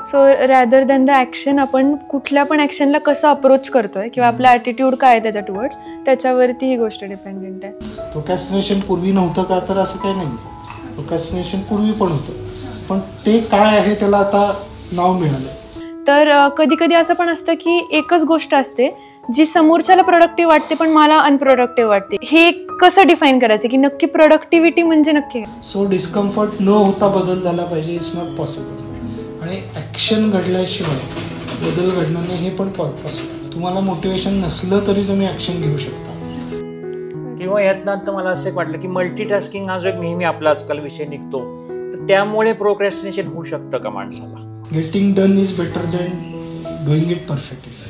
So rather than the action आपण कुठल्या पण ॲक्शनला कसं अप्रोच करतोय किंवा आपला ॲटिट्यूड काय आहे त्याच्या टुवर्ड्स, त्याच्यावरती ही गोष्ट डिपेंडेंट आहे. प्रोक्रॅस्टिनेशन पूर्वी नव्हतं का, तर असं काही नाही. प्रोक्रॅस्टिनेशन पूर्वी पण होतं, पण ते काय आहे त्याला आता नाव मिळालं. तर कधी कधी असं पण असतं की एकच गोष्ट असते जी समोरच्याला प्रोडक्टिव्ह वाटते पण मला अनप्रोडक्टिव्ह वाटते. हे कसं डिफाईन करायचं की नक्की प्रोडक्टिव्हिटी म्हणजे नक्की काय? सो डिस्कम्फर्ट न होता बदल झाला पाहिजे, इट्स नॉट पॉसिबल. आणि ॲक्शन घडल्याशिवाय बदल घडणं नाही हे पण पॉसिबल. तुम्हाला मोटिवेशन नसलं तरी तुम्ही ॲक्शन घेऊ शकता. किंवा यातनं मला असं वाटलं की मल्टीटास्किंग हा जो एक नेहमी आपला आजकाल विषय निघतो, तर त्यामुळे प्रोक्रॅस्टिनेशन होऊ शकतं का माणसाला? Getting done is better than doing it perfectly.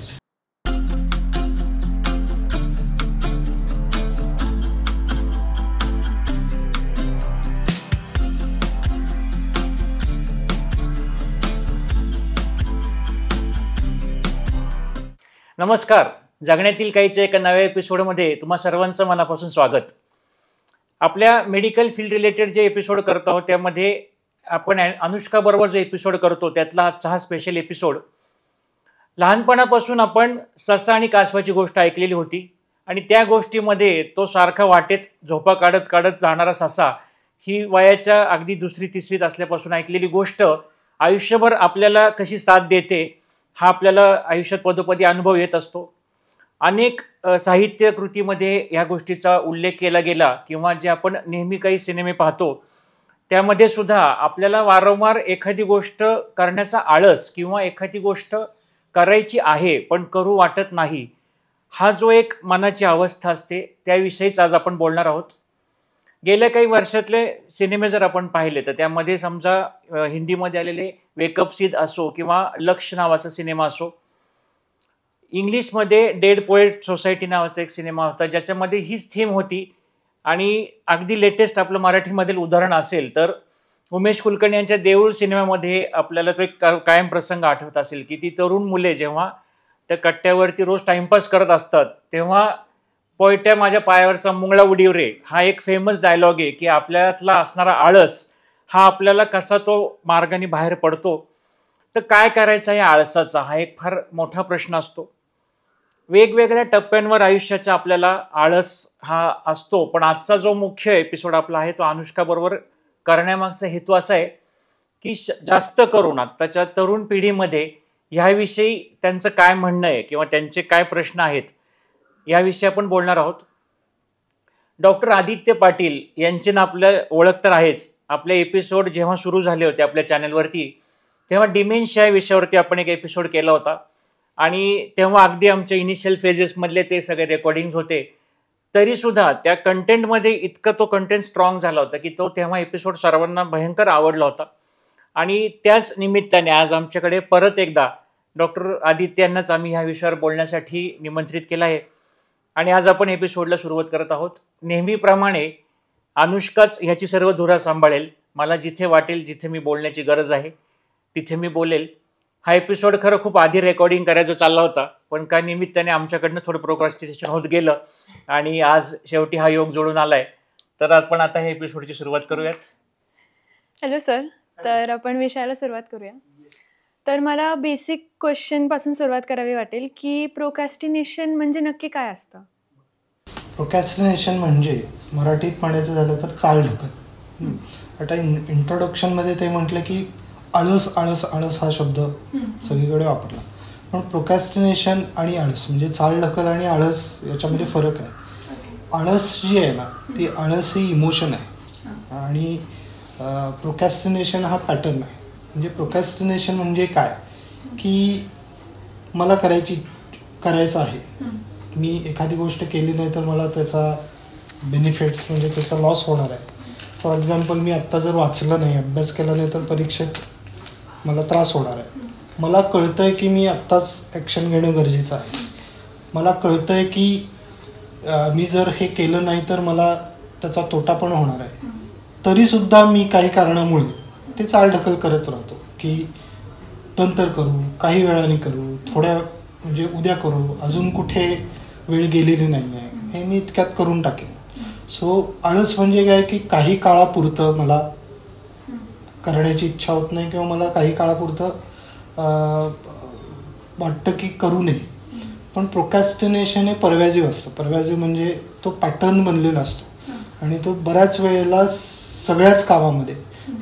नमस्कार, जगण्यातील काहीच्या एका नव्या एपिसोडमध्ये तुम्हा सर्वांचं मनापासून स्वागत. आपल्या मेडिकल फील्ड रिलेटेड जे एपिसोड करत आहोत त्यामध्ये आपण अनुष्काबरोबर जो एपिसोड करतो त्यातला आजचा हा स्पेशल एपिसोड. लहानपणापासून आपण ससा आणि कासवाची गोष्ट ऐकलेली होती आणि त्या गोष्टीमध्ये तो सारखा वाटेत झोपा काढत काढत जाणारा ससा ही वयाच्या अगदी 2री-3रीत असल्यापासून ऐकलेली गोष्ट आयुष्यभर आपल्याला कशी साथ देते हा आपल्याला आयुष्यात पदोपदी अनुभव येत असतो. अनेक साहित्य कृतीमध्ये ह्या गोष्टीचा उल्लेख केला गेला किंवा जे आपण नेहमी काही सिनेमे पाहतो त्यामध्ये सुद्धा आपल्याला वारंवार एखादी गोष्ट करण्याचा आळस किंवा एखादी गोष्ट करायची आहे पण करू वाटत नाही, हा जो एक मनाची अवस्था असते त्याविषयीच आज आपण बोलणार आहोत. गेल्या काही वर्षातले सिनेमे जर आपण पाहिले तर त्यामध्ये समजा हिंदीमध्ये आलेले वेकअप सीड असो किंवा लक्ष नावाचा सिनेमा असो, इंग्लिशमध्ये डेड पोएट सोसायटी नावाचा एक सिनेमा होता ज्याच्यामध्ये हीच थीम होती. आणि अगदी लेटेस्ट आपलं मराठीमधील उदाहरण असेल तर उमेश कुलकर्णी यांच्या देऊळ सिनेमामध्ये आपल्याला तो एक कायम प्रसंग आठवत असेल की ती तरुण मुले जेव्हा त्या कट्ट्यावरती रोज टाइमपास करत असतात तेव्हा पोयट्या माझ्या पायावरचा मुंगळा उडीव रे हा एक फेमस डायलॉग आहे की आपल्यातला असणारा आळस हा आपल्याला कसा तो मार्गाने बाहेर पडतो. तर काय करायचं या आळसाचा हा एक फार मोठा प्रश्न असतो. वेगवेगळ्या टप्प्यांवर आयुष्याचा आपल्याला आळस हा असतो, पण आजचा जो मुख्य एपिसोड आपला आहे तो अनुष्काबरोबर करण्यामागचा हेतू असा आहे की जास्त करून आत्ताच्या तरुण पिढीमध्ये ह्याविषयी त्यांचं काय म्हणणं आहे किंवा त्यांचे काय प्रश्न आहेत याविषयी आपण बोलणार आहोत. डॉक्टर आदित्य पाटील यांची ना आपलं ओळख तर आहेच. आपले एपिसोड जेव्हा सुरू झाले होते आपल्या चॅनलवरती तेव्हा डिमेन्शिया या विषयावरती आपण एक एपिसोड केला होता आणि तेव्हा अगदी आमच्या इनिशियल फेजेसमधले ते सगळे रेकॉर्डिंग्स होते. तरीसुद्धा त्या कंटेंटमध्ये इतकं तो कंटेंट स्ट्रॉंग झाला होता की तो तेव्हा एपिसोड सर्वांना भयंकर आवडला होता. आणि त्याच निमित्ताने आज आमच्याकडे परत एकदा डॉक्टर आदित्य यांनाच आम्ही ह्या विषयावर बोलण्यासाठी निमंत्रित केलं आहे. आणि आज आपण एपिसोडला सुरुवात करत आहोत. नेहमीप्रमाणे अनुष्काच ह्याची सर्व धुरा सांभाळेल. मला जिथे वाटेल जिथे मी बोलण्याची गरज आहे तिथे मी बोलेल. हा एपिसोड खरं खूप आधी रेकॉर्डिंग करायचा चालला होता पण काय निमित्ताने आमच्याकडनं थोडं प्रोक्रॅस्टिनेशन होत गेलं आणि आज शेवटी हा योग जोडून आलाय. तर आपण आता ह्या एपिसोडची सुरुवात करूयात. हॅलो सर, तर आपण विषयाला सुरुवात करूया. तर मला बेसिक क्वेश्चनपासून सुरुवात करावी वाटेल की प्रोक्रॅस्टिनेशन म्हणजे नक्की काय असतं? प्रोक्रॅस्टिनेशन म्हणजे मराठीत म्हणायचं झालं तर चालढकल. आता इंट्रोडक्शनमध्ये ते म्हटलं की आळस आळस आळस हा शब्द सगळीकडे वापरला, पण प्रोक्रॅस्टिनेशन आणि आळस म्हणजे चालढकल आणि आळस याच्यामध्ये फरक आहे. आळस जी आहे ना ती आळस ही इमोशन आहे आणि प्रोक्रॅस्टिनेशन हा पॅटर्न आहे. म्हणजे प्रोक्रॅस्टिनेशन म्हणजे काय की मला करायचं आहे, मी एखादी गोष्ट केली नाही तर मला त्याचा बेनिफिट्स म्हणजे त्याचा लॉस होणार आहे. फॉर एक्झाम्पल मी आत्ता जर वाचलं नाही, अभ्यास केला नाही तर परीक्षेत मला त्रास होणार आहे. मला कळतं आहे की मी आत्ताच ॲक्शन घेणं गरजेचं आहे. मला कळतं आहे की मी जर हे केलं नाही तर मला त्याचा तोटा पण होणार आहे. तरीसुद्धा मी काही कारणामुळे ते चालढकल करत राहतो की नंतर करू, काही वेळाने करू, थोड्या म्हणजे उद्या करू, अजून कुठे वेळ गेलेली नाही आहे, हे मी इतक्यात करून टाकेन. सो आळस म्हणजे काय की काही काळापुरतं मला करण्याची इच्छा होत नाही किंवा मला काही काळापुरतं वाटतं की करू नये. पण प्रोक्रॅस्टिनेशन हे परव्याजिव्ह असतं. परव्याजिव्ह म्हणजे तो पॅटर्न बनलेला असतो आणि तो बऱ्याच वेळेला सगळ्याच कामामध्ये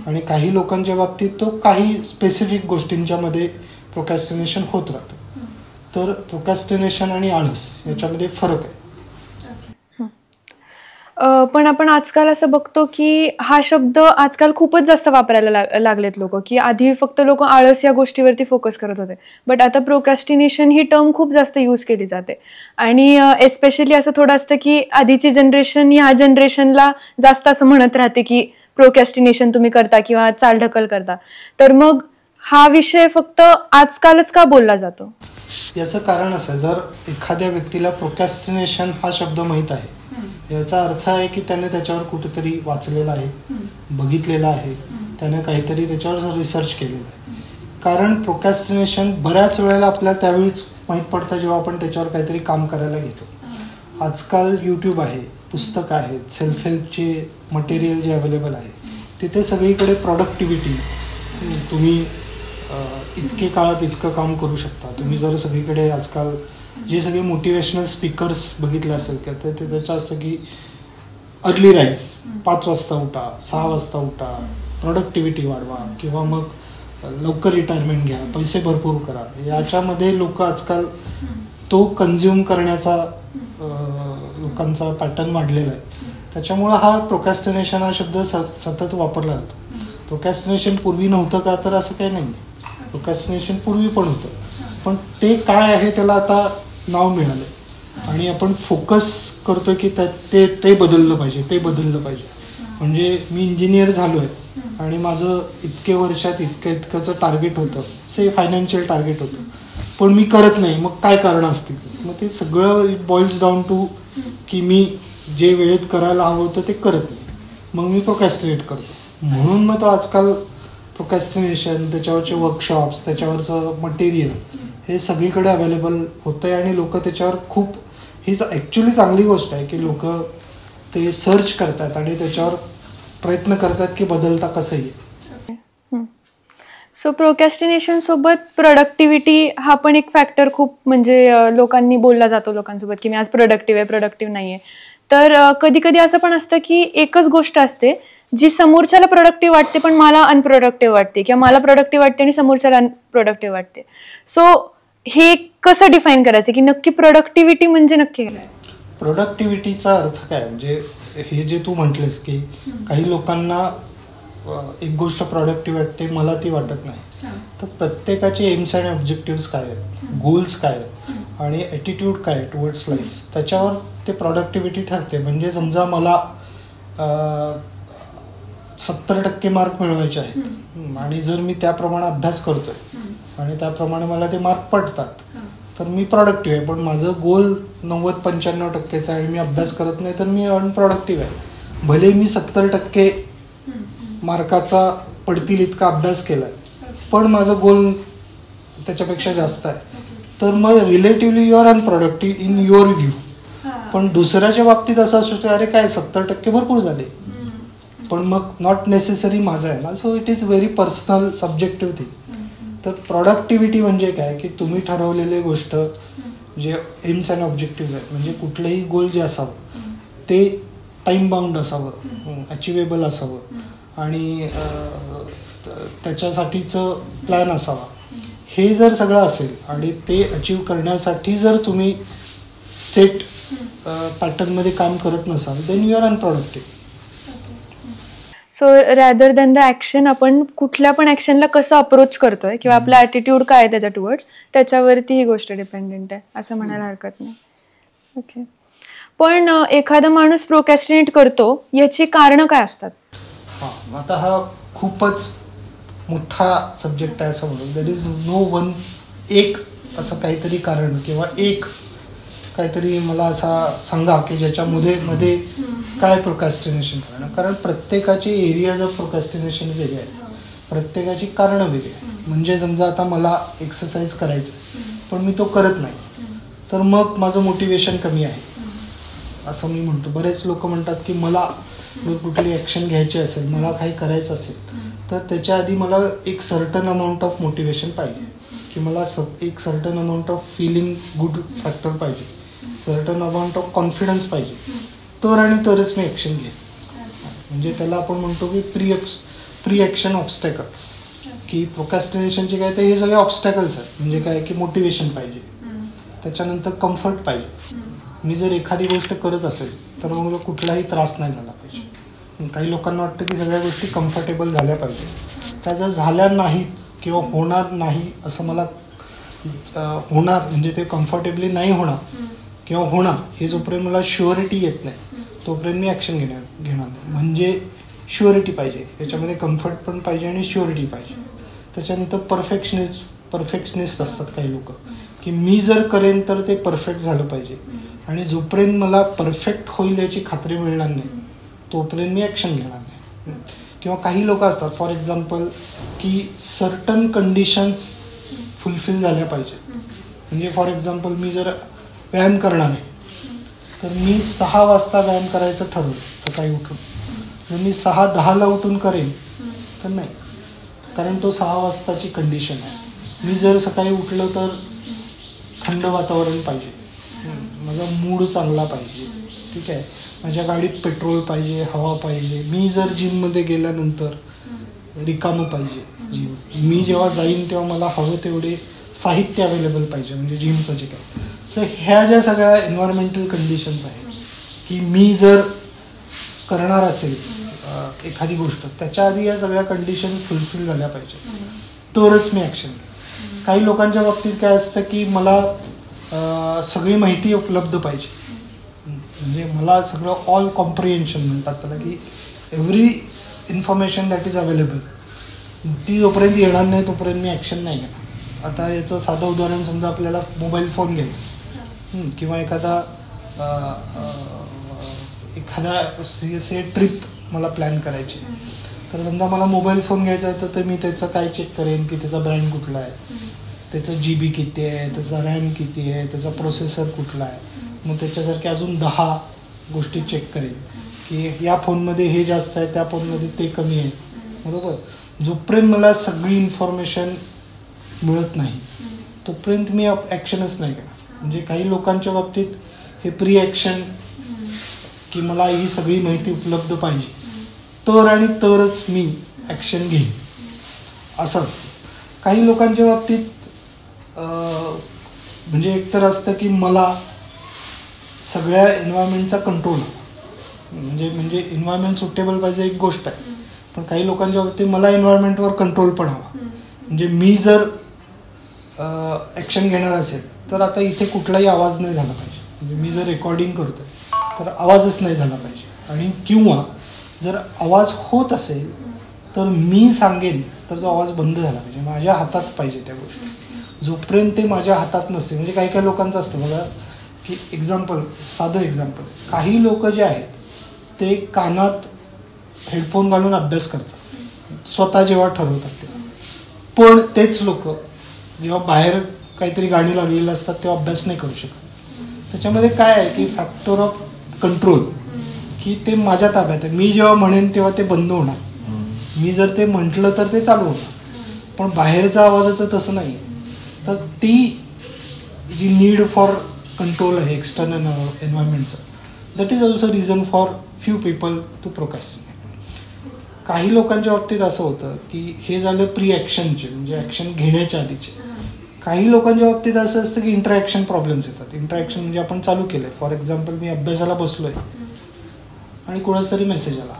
आणि काही लोकांच्या बाबतीत तो काही स्पेसिफिक गोष्टींच्या मध्ये प्रोक्रॅस्टिनेशन होत राहतं. तर प्रोक्रॅस्टिनेशन आणि आळस याच्यामध्ये फरक आहे. पण आपण आजकाल असं बघतो की हा शब्द आजकाल खूपच जास्त वापरायला लागलेत लोक, की आधी फक्त लोक आळस या गोष्टीवरती फोकस करत होते, बट आता प्रोक्रॅस्टिनेशन ही टर्म खूप जास्त यूज केली जाते. आणि एस्पेशली असं थोडं असतं की आधीची जनरेशन ह्या जनरेशनला जास्त असं म्हणत राहते की प्रोक्रॅस्टिनेशन तुम्ही करता किंवा चालढकल करता. तर मग हा विषय फक्त आजकालच का बोलला जातो? याचं कारण असं, जर एखाद्या व्यक्तीला प्रोक्रॅस्टिनेशन हा शब्द माहीत आहे, याचा अर्थ आहे की त्याने त्याच्यावर कुठेतरी वाचलेलं आहे, बघितलेलं आहे, त्याने काहीतरी त्याच्यावर रिसर्च केलेलं आहे. कारण प्रोक्रॅस्टिनेशन बऱ्याच वेळेला आपल्याला त्यावेळीच माहीत पडतं जेव्हा आपण त्याच्यावर काहीतरी काम करायला घेतो. आजकाल यूट्यूब आहे, पुस्तकं आहेत, सेल्फ हेल्पचे मटेरियल जे अवेलेबल आहे, तिथे सगळीकडे प्रोडक्टिव्हिटी, तुम्ही इतके काळात इतकं काम करू शकता. तुम्ही जर सगळीकडे आजकाल जे सगळे मोटिवेशनल स्पीकर्स बघितले असेल का, ते त्याचं असतं की अर्ली राईज, 5 वाजता उठा, 6 वाजता उठा, प्रोडक्टिव्हिटी वाढवा किंवा मग लवकर रिटायरमेंट घ्या, पैसे भरपूर करा. याच्यामध्ये लोक आजकाल तो कन्झ्युम करण्याचा लोकांचा पॅटर्न वाढलेला आहे. त्याच्यामुळं हा प्रोक्रॅस्टिनेशन हा शब्द सतत वापरला जातो. प्रोक्रॅस्टिनेशन पूर्वी नव्हतं का, तर असं काही नाही. प्रोक्रॅस्टिनेशन पूर्वी पण होतं, पण ते काय आहे त्याला आता नाव मिळालं आणि आपण फोकस करतो की ते बदललं पाहिजे, ते बदललं पाहिजे. म्हणजे मी इंजिनियर झालो आहे आणि माझं इतके वर्षात इतकंचं टार्गेट होतं, से फायनान्शियल टार्गेट होतं, पण मी करत नाही. मग काय कारणं असतील? मग ते सगळं इट बॉइल्स डाऊन टू की मी जे वेळेत करायला हवं होतं ते करत नाही, मग मी प्रोक्रॅस्टिनेट करतो. म्हणून मग तो आजकाल प्रोक्रॅस्टिनेशन, त्याच्यावरचे वर्कशॉप्स, त्याच्यावरचं मटेरियल हे सगळीकडे अवेलेबल होतं आहे आणि लोक त्याच्यावर खूप, ही ॲक्च्युली चांगली गोष्ट आहे की लोक ते सर्च करतात आणि त्याच्यावर प्रयत्न करतात की बदलता कसं येईल. सो प्रोक्रॅस्टिनेशन सोबत प्रोडक्टिव्हिटी हा पण एक फॅक्टर खूप म्हणजे लोकांनी बोलला जातो लोकांसोबत की मी आज प्रोडक्टिव्ह नाही आहे. तर कधी कधी असं पण असतं की एकच गोष्ट असते जी समोरच्याला प्रोडक्टिव्ह वाटते पण मला अनप्रोडक्टिव्ह वाटते, किंवा मला प्रोडक्टिव्ह वाटते आणि समोरच्याला अनप्रोडक्टिव्ह वाटते. सो हे कसं डिफाईन करायचं की नक्की प्रोडक्टिव्हिटी म्हणजे नक्की काय? प्रोडक्टिव्हिटीचा अर्थ काय, म्हणजे हे जे तू म्हटलेस की काही लोकांना एक गोष्ट प्रोडक्टिव्ह वाटते, मला ती वाटत नाही. तर प्रत्येकाचे एम्स आणि ऑब्जेक्टिव्ह काय आहेत, गोल्स काय आहेत आणि ॲटिट्यूड काय आहे टुवर्ड्स लाईफ, त्याच्यावर ते प्रोडक्टिव्हिटी ठरते. म्हणजे समजा मला 70% मार्क मिळवायचे आहेत आणि जर मी त्याप्रमाणे अभ्यास करतोय आणि त्याप्रमाणे मला ते मार्क पडतात, तर मी प्रोडक्टिव्ह आहे. पण माझं गोल 90-95% आहे आणि मी अभ्यास करत नाही, तर मी अनप्रोडक्टिव्ह आहे. भले मी 70% मार्काचा पडतील इतका अभ्यास केलाय, पण माझं गोल त्याच्यापेक्षा जास्त आहे, तर मग relatively you are unproductive in your view. पण दुसऱ्याच्या बाबतीत असं असू शकतं, अरे काय 70% भरपूर झाले, पण मग नॉट नेसेसरी माझं आहे ना. So it is very personal subjective thing. तर प्रोडक्टिव्हिटी म्हणजे काय की तुम्ही ठरवलेले गोष्ट जे एम्स अँड ऑब्जेक्टिव्ह आहेत, म्हणजे कुठलंही गोल जे असावं ते टाईम बाउंड असावं, अचिवेबल असावं आणि त्याच्यासाठीचं प्लॅन असावा. हे जर सगळं असेल आणि ते अचीव करण्यासाठी जर तुम्ही सेट पॅटर्नमध्ये काम करत नसाल, then you are unproductive. So rather than the action, आपण कुठल्या पण ॲक्शनला कसं अप्रोच करतोय किंवा आपला ॲटिट्यूड काय आहे त्याच्या टुवर्ड्स, त्याच्यावरती ही गोष्ट डिपेंडेंट आहे असं म्हणायला हरकत नाही. ओके, पण एखादा माणूस प्रोक्रॅस्टिनेट करतो याची कारणं काय असतात? हां, आता हा खूपच मोठा सब्जेक्ट आहे असं म्हणून. देर इज नो वन एक असं काहीतरी कारण किंवा एक काहीतरी मला असा सांगा की ज्याच्यामध्ये काय प्रोक्रॅस्टिनेशन करणं. कारण प्रत्येकाचे एरियाज ऑफ प्रोक्रॅस्टिनेशन वेगळे आहेत, प्रत्येकाची कारणं वेगळी आहेत. म्हणजे समजा आता मला एक्सरसाइज करायची पण मी तो करत नाही, तर मग माझं मोटिवेशन कमी आहे असं मी म्हणतो. बरेच लोक म्हणतात की मला जर कुठली ॲक्शन घ्यायची असेल, मला काही करायचं असेल, तर त्याच्या आधी मला एक सर्टन अमाऊंट ऑफ मोटिवेशन पाहिजे. की मला एक certain amount of feeling good factor पाहिजे, सर्टन अमाऊंट ऑफ कॉन्फिडन्स पाहिजे, तर आणि तरच मी ॲक्शन घेईन. म्हणजे त्याला आपण म्हणतो की प्री ॲक्शन ऑब्स्टॅकल्स, की प्रोक्रॅस्टिनेशनचे काय, तर हे सगळे ऑब्स्टॅकल्स आहेत. म्हणजे काय की मोटिवेशन पाहिजे, त्याच्यानंतर कम्फर्ट पाहिजे. मी जर एखादी गोष्ट करत असेल तर मग मला कुठलाही त्रास नाही झाला पाहिजे. काही लोकांना वाटतं की सगळ्या गोष्टी कम्फर्टेबल झाल्या पाहिजे. त्या जर झाल्या नाहीत किंवा होणार नाही असं मला होणार, म्हणजे ते कम्फर्टेबली नाही होणार किंवा होणार हे जोपर्यंत मला शुअरिटी येत नाही तोपर्यंत मी ॲक्शन घेणार नाही. म्हणजे शुअरिटी पाहिजे, याच्यामध्ये कम्फर्ट पण पाहिजे आणि शुअरिटी पाहिजे. त्याच्यानंतर परफेक्शनिस्ट असतात काही लोक, की मी जर करेन तर ते परफेक्ट झालं पाहिजे, आणि जोपर्यंत मला परफेक्ट होईल याची खात्री मिळणार नाही तोपर्यंत मी ॲक्शन घेणार नाही. किंवा काही लोक असतात फॉर एक्झाम्पल की सर्टन कंडिशन्स फुलफिल झाल्या पाहिजेत. म्हणजे फॉर एक्झाम्पल मी जर व्यायाम करणार आहे तर मी 6 वाजता व्यायाम करायचं ठरवलं सकाळी उठून. जर मी 6:10 उठून करेन तर नाही, कारण तो 6 वाजताची कंडिशन आहे. मी जर सकाळी उठलो तर थंड वातावरण पाहिजे, माझा मूड चांगला पाहिजे, ठीक आहे, माझ्या गाडीत पेट्रोल पाहिजे, हवा पाहिजे. मी जर जिममध्ये गेल्यानंतर रिकामं पाहिजे जिम. मी जेव्हा जाईन तेव्हा मला हवं तेवढे साहित्य अवेलेबल पाहिजे, म्हणजे जिमचं जे काय. सो ह्या ज्या सगळ्या एन्व्हायरमेंटल कंडिशन्स आहेत, की मी जर करणार असेल एखादी गोष्ट, त्याच्या आधी या सगळ्या कंडिशन फुलफिल झाल्या पाहिजे तरच मी ॲक्शन घेईन. काही लोकांच्या बाबतीत काय असतं की मला सगळी माहिती उपलब्ध पाहिजे, म्हणजे मला सगळं ऑल कॉम्प्रिहेन्शन म्हणतात त्याला, की every information that is available, ती जोपर्यंत येणार नाही तोपर्यंत मी ॲक्शन नाही घेणार. आता याचं साधं उदाहरण समजा आपल्याला मोबाईल फोन घ्यायचा किंवा एखादा ट्रिप मला प्लॅन करायची, तर समजा मला मोबाईल फोन घ्यायचा आहे तर मी त्याचं काय चेक करेन की त्याचा ब्रँड कुठला आहे, त्याचं GB किती आहे, त्याचा रॅम किती आहे, त्याचा प्रोसेसर कुठला आहे. मग त्याच्यासारख्या अजून 10 गोष्टी चेक करेन की या फोनमध्ये हे जास्त आहे, त्या फोनमध्ये ते कमी आहे, बरोबर. जोपर्यंत मला सगळी इन्फॉर्मेशन मिळत नाही तोपर्यंत मी ॲक्शनच नाही करणार. म्हणजे काही लोकांच्या बाबतीत हे प्री ॲक्शन, की मला ही सगळी माहिती उपलब्ध पाहिजे तर आणि तरच मी ॲक्शन घेईन असं असतं. काही लोकांच्या बाबतीत म्हणजे एकतर असतं की मला सगळ्या एन्व्हायरमेंटचा कंट्रोल, म्हणजे एन्व्हायरमेंट सुटेबल पाहिजे एक गोष्ट आहे, पण काही लोकांच्या बाबतीत मला एन्व्हायरमेंटवर कंट्रोल पण हवा. म्हणजे मी जर ॲक्शन घेणार असेल तर आता इथे कुठलाही आवाज नाही झाला पाहिजे. म्हणजे मी जर रेकॉर्डिंग करतोय तर आवाजच नाही झाला पाहिजे, आणि किंवा जर आवाज होत असेल तर मी सांगेन तर तो आवाज बंद झाला पाहिजे, माझ्या हातात पाहिजे त्या गोष्टी. जोपर्यंत ते माझ्या हातात नसते, म्हणजे काही काही लोकांचं असतं बघा की साधं एक्झाम्पल, काही लोक जे आहेत ते कानात हेडफोन घालून अभ्यास करतात स्वतः जेव्हा ठरवतात ते, पण तेच लोक जेव्हा बाहेर काहीतरी गाणी लागलेलं असतात तेव्हा अभ्यास नाही करू शकत. त्याच्यामध्ये काय आहे की फॅक्टर ऑफ कंट्रोल, की ते माझ्या ताब्यात आहे. मी जेव्हा म्हणेन तेव्हा ते बंद होणार, मी जर ते म्हटलं तर ते चालू होणार, पण बाहेरच्या आवाजाचं तसं नाही. तर ती जी नीड फॉर कंट्रोल आहे एक्सटर्नल एन्व्हायरमेंटचं, that is also reason for few people to procrastinate. काही लोकांच्या बाबतीत असं होतं की हे झालं प्री ॲक्शनचे, म्हणजे ॲक्शन घेण्याच्या आधीचे. काही लोकांच्या बाबतीत असं असतं की इंटरॅक्शन प्रॉब्लेम्स येतात. इंटरॅक्शन म्हणजे आपण चालू केलं आहे, फॉर एक्झाम्पल मी अभ्यासाला बसलो आहे आणि कोणाचा तरी मेसेज आला,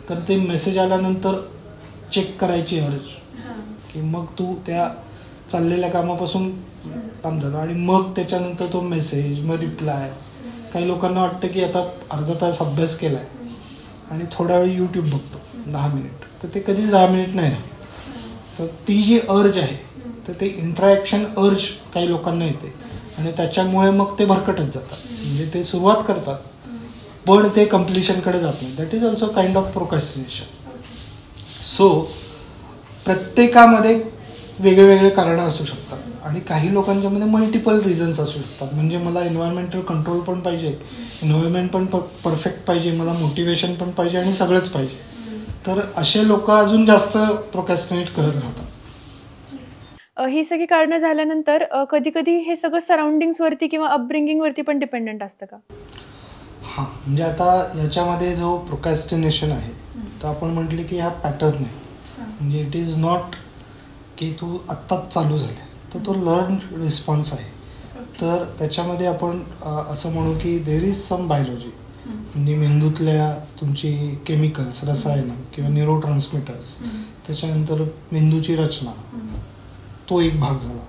तर ते मेसेज आल्यानंतर चेक करायची अर्ज, की मग तू त्या चाललेल्या कामापासून काम झालं आणि मग त्याच्यानंतर तो मेसेज, मग रिप्लाय. काही लोकांना वाटतं की आता अर्धा तास अभ्यास केला आहे आणि थोडा वेळ यूट्यूब बघतो 10 मिनिट, तर ते कधीच 10 मिनिट नाही राहत. तर ती जी अर्ज आहे तर ते इंटरॅक्शन अर्ज काही लोकांना येते आणि त्याच्यामुळे मग ते भरकटत जातात. म्हणजे ते सुरुवात करतात पण ते कम्प्लिशनकडे जात नाही. That is also kind of procrastination. So प्रत्येकामध्ये वेगळे वेगळे कारणं असू शकतात आणि काही लोकांच्यामध्ये मल्टिपल रिझन्स असू शकतात. म्हणजे मला एन्व्हायरमेंटल कंट्रोल पण पाहिजे, एन्व्हायरमेंट पण परफेक्ट पाहिजे, मला मोटिवेशन पण पाहिजे आणि सगळंच पाहिजे. तर असे लोक अजून जास्त प्रोक्रॅस्टिनेट करत राहतात. ही सगळी कारणं झाल्यानंतर कधी कधी हे सगळं सराउंडिंग्स वरती किंवा अपब्रिंगिंग वरती पण डिपेंडंट असतं का? हां, म्हणजे आता याच्यामध्ये जो प्रोकॅस्टिनेशन आहे तर आपण म्हटले की हा पॅटर्न आहे. म्हणजे इट इज नॉट की तू आत्ताच चालू झाले, तर तो लर्न रिस्पॉन्स आहे. तर त्याच्यामध्ये आपण असं म्हणू की देर इज सम बायोलॉजी, म्हणजे मेंदूतल्या तुमची केमिकल्स, रसायनं किंवा न्यूरो ट्रान्समिटर्स, त्याच्यानंतर मेंदूची रचना, तो एक भाग झाला.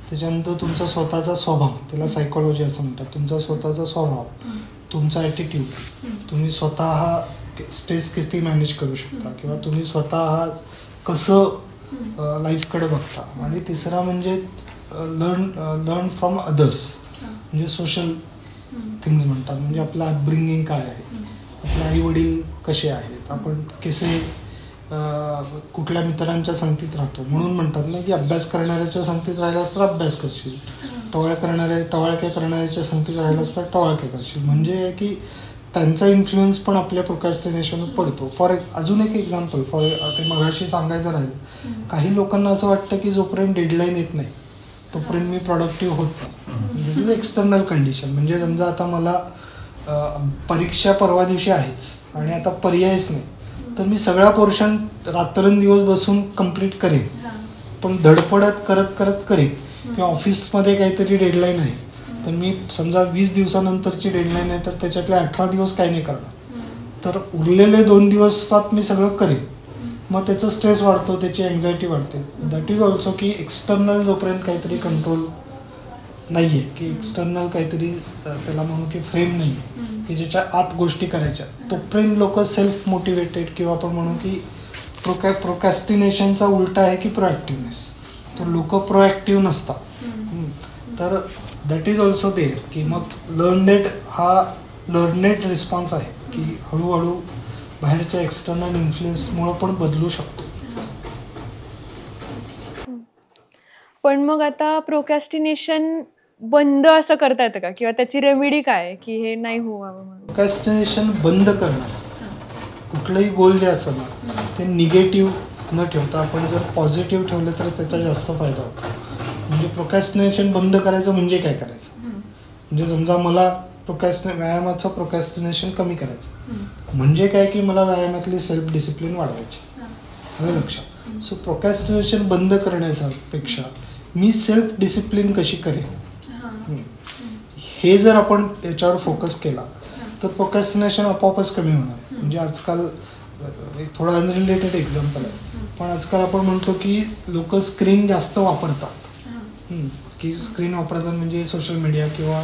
त्याच्यानंतर तुमचा स्वतःचा स्वभाव, त्याला सायकोलॉजी असं म्हणतात. तुमचा स्वतःचा स्वभाव, तुमचा ॲटिट्यूड, तुम्ही स्वतः स्ट्रेस किती मॅनेज करू शकता किंवा तुम्ही स्वतः कसं लाईफकडे बघता. आणि तिसरा म्हणजे लर्न फ्रॉम अदर्स, म्हणजे सोशल थिंग्स म्हणतात. म्हणजे आपलं अपब्रिंगिंग काय आहे, आपले आई वडील कसे आहेत, आपण कसे कुठल्या मित्रांच्या संगतीत राहतो. म्हणून म्हणतात ना की अभ्यास करणाऱ्याच्या संगतीत राहिलास तर अभ्यास करशील, टवाळक्या करणाऱ्याच्या संगतीत राहिलास तर टवाळक्या करशील. म्हणजे की त्यांचा इन्फ्लुएन्स पण आपल्या प्रोकॅस्टिनेशनवर पडतो. अजून एक एक्झाम्पल ते मगाशी सांगायचं राहिलं, काही लोकांना असं वाटतं की जोपर्यंत डेडलाईन येत नाही तोपर्यंत मी प्रोडक्टिव्ह होत नाही. दिस इज एक्सटर्नल कंडिशन. म्हणजे समजा आता मला परीक्षा परवा दिवशी आहेच आणि आता पर्यायच नाही, तर मी सगळा पोर्शन रात्रंदिवस बसून कंप्लीट करेन, पण धडपडत करत करेन. किंवा ऑफिसमध्ये काहीतरी डेडलाईन आहे, तर मी समजा 20 दिवसानंतरची डेडलाईन आहे, तर त्याच्यातले 18 दिवस काही नाही करणार, तर उरलेले 2 दिवसात मी सगळं करेन. मग त्याचं स्ट्रेस वाढतो, त्याची अँझायटी वाढते. दॅट इज ऑल्सो की एक्सटर्नल जोपर्यंत काहीतरी कंट्रोल नाही आहे, की एक्सटर्नल काहीतरी त्याला म्हणू की फ्रेम नाही आहे की ज्याच्या आत गोष्टी करायच्या, तोपर्यंत लोक सेल्फ मोटिवेटेड किंवा आपण म्हणू की प्रोकॅस्टिनेशनचा उलटा आहे की प्रोॲक्टिव्हनेस. तर लोक प्रोॲक्टिव्ह नसतात. तर दॅट इज ऑल्सो देअर की मग लर्नेड रिस्पॉन्स आहे की हळूहळू बाहेरच्या एक्सटर्नल इन्फ्लुएन्समुळं पण बदलू शकतो. पण मग आता प्रोकॅस्टिनेशन बंद असं करता येतं का, किंवा त्याची रेमेडी काय आहे की हे नाही व्हावं म्हणून? प्रोकॅस्टिनेशन बंद करणं, कुठलंही गोल जे असं ना ते निगेटिव्ह न ठेवता आपण जर पॉझिटिव्ह ठेवलं तर त्याचा जास्त फायदा होतो. म्हणजे प्रोकॅस्टिनेशन बंद करायचं म्हणजे काय करायचं, म्हणजे समजा मला व्यायामाचं प्रोकॅस्टिनेशन कमी करायचं म्हणजे काय की मला व्यायामातली सेल्फ डिसिप्लिन वाढवायची. आलं लक्षात? सो प्रोकॅस्टिनेशन बंद करण्यापेक्षा मी सेल्फ डिसिप्लिन कशी करेन, हे जर आपण याच्यावर फोकस केला तर प्रोकॅस्टिनेशन आपोआपच कमी होणार. म्हणजे आजकाल एक थोडं अनरिलेटेड एक्झाम्पल आहे, पण आजकाल आपण म्हणतो की लोक स्क्रीन जास्त वापरतात. की स्क्रीन वापरतात म्हणजे सोशल मीडिया किंवा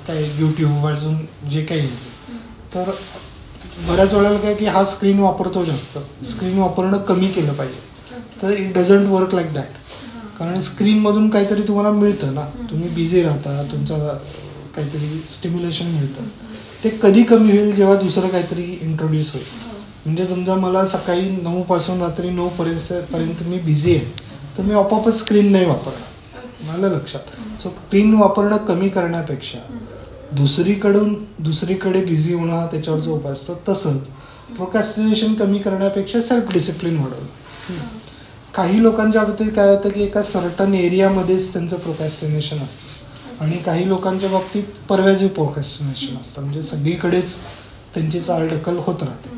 काय यूट्यूब अजून जे काही आहे. तर बऱ्याच वेळेला काय की हा स्क्रीन वापरतो जास्त, स्क्रीन वापरणं कमी केलं पाहिजे. तर it doesn't work like that. कारण स्क्रीनमधून काहीतरी तुम्हाला मिळतं ना, तुम्ही बिझी राहता, तुमचं काहीतरी स्टिम्युलेशन मिळतं. ते कधी कमी होईल जेव्हा दुसरं काहीतरी इंट्रोड्यूस होईल. म्हणजे समजा मला सकाळी 9 पासून रात्री 9 पर्यंत मी बिझी आहे, तर मी आपोआपच स्क्रीन नाही वापरणार. मला लक्षात. सो स्क्रीन वापरणं कमी करण्यापेक्षा दुसरीकडे बिझी होणं त्याच्यावर जो उपाय असतो, तसंच प्रोकॅस्टिनेशन कमी करण्यापेक्षा सेल्फ डिसिप्लिन वाढवणं. काही लोकांच्या बाबतीत काय होतं की एका सर्टन एरियामध्येच त्यांचं प्रोकॅस्टिनेशन असतं आणि काही लोकांच्या बाबतीत परव्याजिव्ह प्रोकॅस्टिनेशन असतं, म्हणजे सगळीकडेच त्यांची चालढकल होत राहते.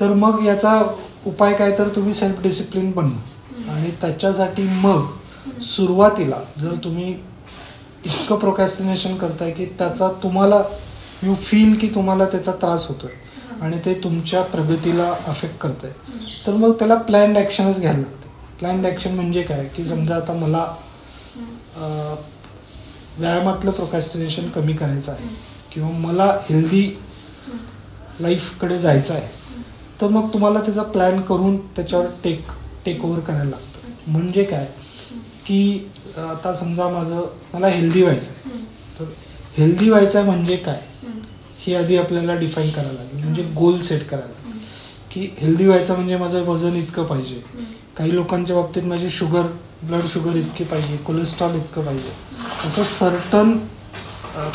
तर मग याचा उपाय काय, तर तुम्ही सेल्फ डिसिप्लिन बनवा. आणि त्याच्यासाठी मग सुरुवातीला जर तुम्ही इतकं प्रोकॅस्टिनेशन करताय की त्याचा तुम्हाला यू फील की तुम्हाला त्याचा त्रास होतोय आणि ते तुमच्या प्रगतीला अफेक्ट करतंय, तर मग त्याला प्लॅन्ड ॲक्शनच घ्यायला लागते. प्लॅन्ड ॲक्शन म्हणजे काय की समजा आता मला व्यायामातलं प्रोकॅस्टिनेशन कमी करायचं आहे किंवा मला हेल्दी लाईफकडे जायचं आहे, तर मग तुम्हाला त्याचा प्लॅन करून त्याच्यावर टेक ओव्हर करायला लागतं. म्हणजे काय की आता समजा मला हेल्दी व्हायचं आहे, तर हेल्दी व्हायचं आहे म्हणजे काय हे आधी आपल्याला डिफाईन करायला लागेल. म्हणजे गोल सेट करायला लागेल की हेल्दी व्हायचं म्हणजे माझं वजन इतकं पाहिजे, काही लोकांच्या बाबतीत माझी ब्लड शुगर इतकी पाहिजे, कोलेस्ट्रॉल इतकं पाहिजे, असं सर्टन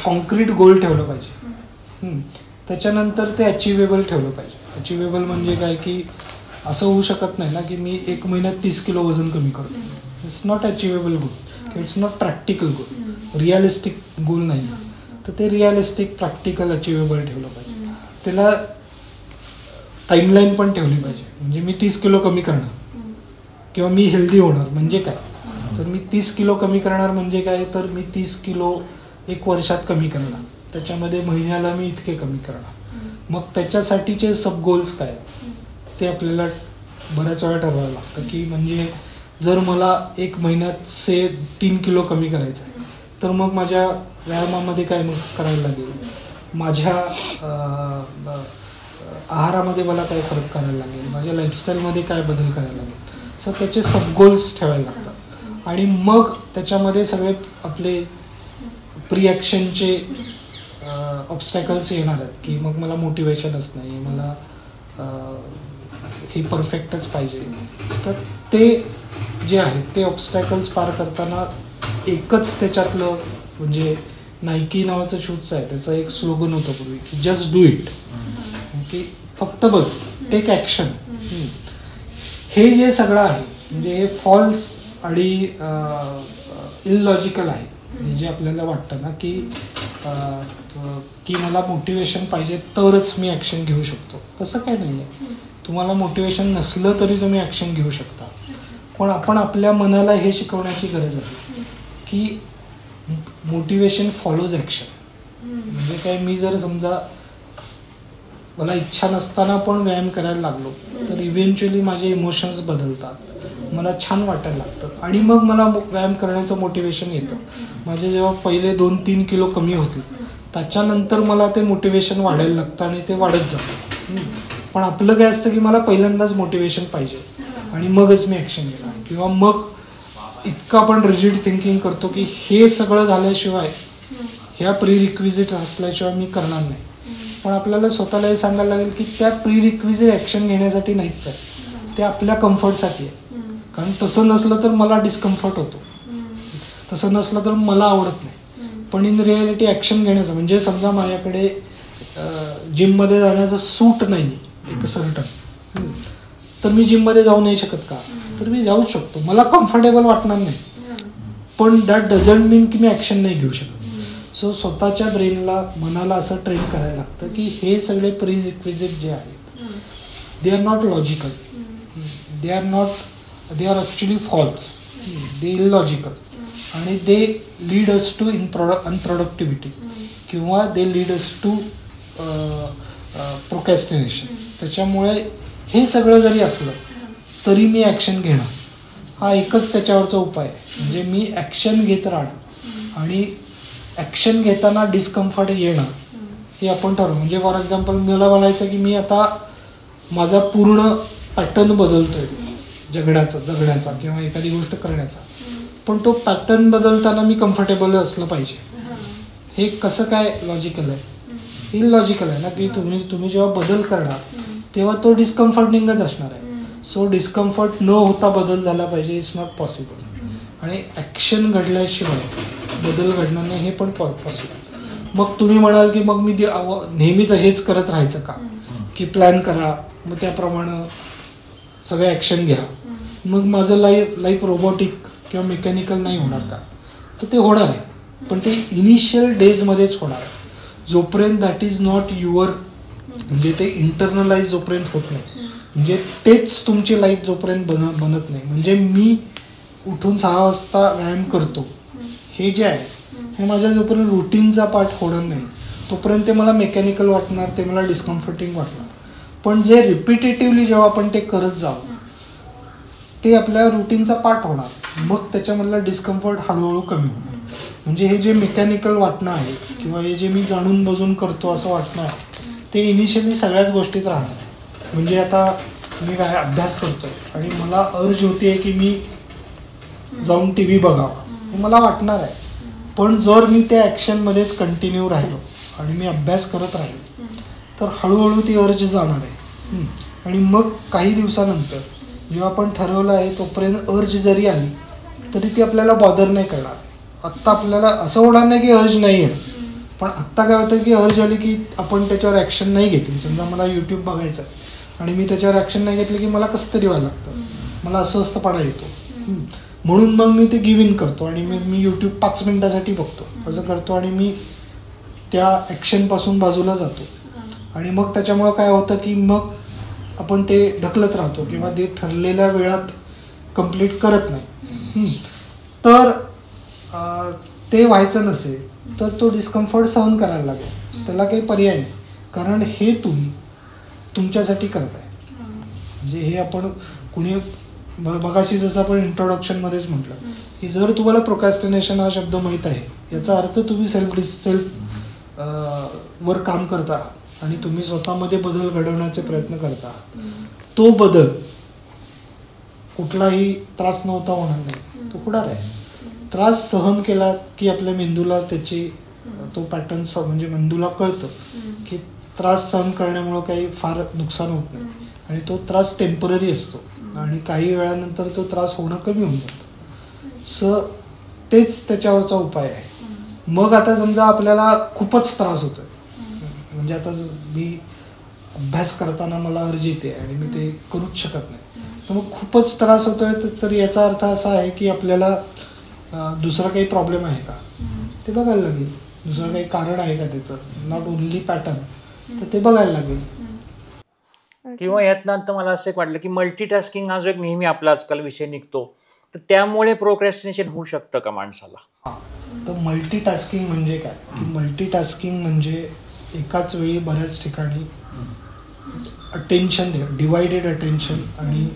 कॉन्क्रीट गोल ठेवलं पाहिजे. त्याच्यानंतर ते अचिवेबल ठेवलं पाहिजे. अचिवेबल म्हणजे काय की असं होऊ शकत नाही ना की मी 1 महिन्यात 30 किलो वजन कमी करतो. It's not achievable goal, it's not practical goal, realistic goal नाही. तर ते रिअलिस्टिक, प्रॅक्टिकल, अचिवेबल ठेवलं पाहिजे. त्याला टाईमलाईन पण ठेवली पाहिजे. म्हणजे मी 30 किलो कमी करणार किंवा मी हेल्दी होणार म्हणजे काय, तर मी 30 किलो कमी करणार म्हणजे काय, तर मी 30 किलो 1 वर्षात कमी करणार, त्याच्यामध्ये महिन्याला मी इतके कमी करणार. मग त्याच्यासाठीचे सब गोल्स काय ते आपल्याला बऱ्याच वेळा ठरवावं लागतं. की म्हणजे जर मला 1 महिन्यात 3 किलो कमी करायचं आहे, तर मग माझ्या व्यायामामध्ये काय मग करायला लागेल, माझ्या आहारामध्ये मला काय फरक करायला लागेल, माझ्या लाईफस्टाईलमध्ये काय बदल करायला लागेल. सो त्याचे सब गोल्स ठेवायला लागतात. आणि मग त्याच्यामध्ये सगळे आपले प्री ॲक्शनचे ऑब्स्टॅकल्स येणार आहेत. की मग मला मोटिवेशनच नाही, मला हे परफेक्टच पाहिजे. तर ते जे आहे ते ऑब्स्टॅकल्स पार करताना एकच त्याच्यातलं, म्हणजे नायकी नावाचं शूजचं आहे, त्याचं एक स्लोगन होतं पूर्वी की जस्ट डू इट, की फक्त बघ, टेक ॲक्शन. हे जे सगळं आहे म्हणजे हे फॉल्स आणि इलॉजिकल आहे. जे आपल्याला वाटतं ना की मला मोटिवेशन पाहिजे तरच मी ॲक्शन घेऊ शकतो, तसं काय नाही आहे. तुम्हाला मोटिवेशन नसलं तरी तुम्ही ॲक्शन घेऊ शकता. पण आपण आपल्या मनाला हे शिकवण्याची गरज आहे की मोटिवेशन फॉलोज ॲक्शन. म्हणजे काय, मी जर समजा मला इच्छा नसताना पण व्यायाम करायला लागलो तर इव्हेंच्युअली माझे इमोशन्स बदलतात, मला छान वाटायला लागतं आणि मग मला व्यायाम करण्याचं मोटिवेशन येतं. माझे जेव्हा पहिले 2-3 किलो कमी होतील त्याच्यानंतर मला ते मोटिवेशन वाढायला लागतं आणि ते वाढत जातं. पण आपलं काय असतं की मला पहिल्यांदाच मोटिवेशन पाहिजे आणि मगच मी ॲक्शन घेणार. किंवा मग इतकं आपण रिजिड थिंकिंग करतो की हे सगळं झाल्याशिवाय, ह्या प्री रिक्विजिट असल्याशिवाय मी करणार नाही. पण आपल्याला स्वतःला हे सांगायला लागेल की त्या प्री रिक्विजिट ॲक्शन घेण्यासाठी नाहीच आहे, ते आपल्या कम्फर्टसाठी आहे. कारण तसं नसलं तर मला डिस्कम्फर्ट होतो, तसं नसलं तर मला आवडत नाही. पण इन रिॲलिटी ॲक्शन घेण्याचं म्हणजे समजा माझ्याकडे जिममध्ये जाण्याचं सूट नाही एक सर्टन, तर मी जिममध्ये जाऊ नाही शकत का, तर मी जाऊ शकतो, मला कम्फर्टेबल वाटणार नाही. पण दॅट डझंट मीन की मी ॲक्शन नाही घेऊ शकत. सो स्वतःच्या ब्रेनला, मनाला असं ट्रेन करायला लागतं की हे सगळे प्री रिक्विजिट जे आहेत they are not logical, they are actually false, they illogical आणि they lead us to unproductivity किंवा they lead us to procrastination. त्याच्यामुळे हे सगळं जरी असलं तरी मी ॲक्शन घेणं हा एकच त्याच्यावरचा उपाय आहे. म्हणजे मी ॲक्शन घेत राहणं आणि ॲक्शन घेताना डिस्कम्फर्ट येणं हे आपण ठरवू. म्हणजे फॉर एक्झाम्पल मला म्हणायचं की मी आता माझा पूर्ण पॅटर्न बदलतोय जगण्याचा किंवा एखादी गोष्ट करण्याचा, पण तो पॅटर्न बदलताना मी कम्फर्टेबल असलं पाहिजे. हे कसं काय लॉजिकल आहे? इलॉजिकल आहे ना, की तुम्ही जेव्हा बदल करणार तेव्हा तो डिस्कम्फर्टिंगच असणार आहे. सो डिस्कम्फर्ट न होता बदल झाला पाहिजे, इट्स नॉट पॉसिबल. आणि ॲक्शन घडल्याशिवाय बदल घडणार नाही हे पण पॉसिबल. मग तुम्ही म्हणाल की मग मी नेहमीच हेच करत राहायचं का, की प्लॅन करा मग त्याप्रमाणे सगळे ॲक्शन घ्या, मग माझं लाईफ रोबोटिक किंवा मेकॅनिकल नाही होणार का? तर ते होणार आहे, पण ते इनिशियल डेजमध्येच होणार आहे. जोपर्यंत दॅट इज नॉट युअर, म्हणजे ते इंटरनलाइज जोपर्यंत होत नाही, म्हणजे तेच तुमची लाईफ जोपर्यंत बनत नाही. म्हणजे मी उठून 6 वाजता व्यायाम करतो हे जे आहे हे माझ्या जोपर्यंत रुटीनचा पार्ट होणार नाही तोपर्यंत ते मला मेकॅनिकल वाटणार, ते मला डिस्कम्फर्टिंग वाटणार. पण जे रिपिटेटिव्हली जेव्हा आपण ते करत जाऊ ते आपल्या रुटीनचा पार्ट होणार, मग त्याच्यामधला डिस्कम्फर्ट हळूहळू कमी होणार. म्हणजे हे जे मेकॅनिकल वाटणं आहे किंवा हे जे मी जाणून बजून करतो असं वाटणं आहे ते इनिशियली सगळ्याच गोष्टीत राहणार आहे. म्हणजे आता मी काय अभ्यास करतोय आणि मला अर्ज होते की मी जाऊन TV बघावा, हे मला वाटणार आहे. पण जर मी त्या ॲक्शनमध्येच कंटिन्यू राहिलो आणि मी अभ्यास करत राहिलो तर हळूहळू ती अर्ज जाणार आहे. आणि मग काही दिवसानंतर जेव्हा आपण ठरवलं आहे तोपर्यंत अर्ज जरी आली तरी ती आपल्याला बॉदर नाही करणार. आत्ता आपल्याला असं होणार नाही की अर्ज नाही आहे, पण आत्ता काय होतं की अर्ज आली की आपण त्याच्यावर ॲक्शन नाही घेतली. समजा मला YouTube बघायचं आणि मी त्याच्यावर ॲक्शन नाही घेतलं की मला कसं तरी व्हायला लागतं, मला अस्वस्थपणा येतो. म्हणून मग मी ते गिव्ह इन करतो आणि मी यूट्यूब 5 मिनिटासाठी बघतो असं करतो आणि मी त्या ॲक्शनपासून बाजूला जातो. आणि मग त्याच्यामुळं काय होतं की मग आपण ते ढकलत राहतो किंवा ते ठरलेल्या वेळात कंप्लीट करत नाही. तर ते व्हायचं नसेल तर तो डिस्कम्फर्ट सहन करायला लागेल, त्याला काही पर्याय नाही. कारण हे तुम्ही तुमच्यासाठी करताय. म्हणजे हे आपण कुणी मगाशी जसं आपण इंट्रोडक्शनमध्येच म्हटलं की जर तुम्हाला प्रोक्रॅस्टिनेशन हा शब्द माहीत आहे याचा अर्थ तुम्ही सेल्फ वर काम करता आणि तुम्ही स्वतःमध्ये बदल घडवण्याचे प्रयत्न करता. तो बदल कुठलाही त्रास नव्हता होणार नाही, तो होणार आहे. त्रास सहन केला की आपल्या मेंदूला त्याची तो पॅटर्न म्हणजे मेंदूला कळतं की त्रास सहन करण्यामुळं काही फार नुकसान होत नाही आणि तो त्रास टेम्पररी असतो आणि काही वेळानंतर तो त्रास होणं कमी होऊन जातं. तेच त्याच्यावरचा उपाय आहे. मग आता समजा आपल्याला खूपच त्रास होतोय, म्हणजे आता मी अभ्यास करताना मला अर्ज येते आणि मी ते करूच शकत नाही, तर मग खूपच त्रास होतोय तर याचा अर्थ असा आहे की आपल्याला दुसरा काही प्रॉब्लेम आहे का ते बघायला लागेल. दुसरं काही कारण आहे का त्याचं, नॉट ओनली पॅटर्न, तर ते बघायला लागेल. किंवा यातनं मला असं एक वाटलं की मल्टीटास्किंग हा जो एक नेहमी आपला आजकाल विषय निघतो, तर त्यामुळे प्रोक्रॅस्टिनेशन होऊ शकतं का माणसाला? हां, तर मल्टीटास्किंग म्हणजे काय की मल्टीटास्किंग म्हणजे एकाच वेळी बऱ्याच ठिकाणी अटेन्शन, डिवायडेड अटेन्शन आणि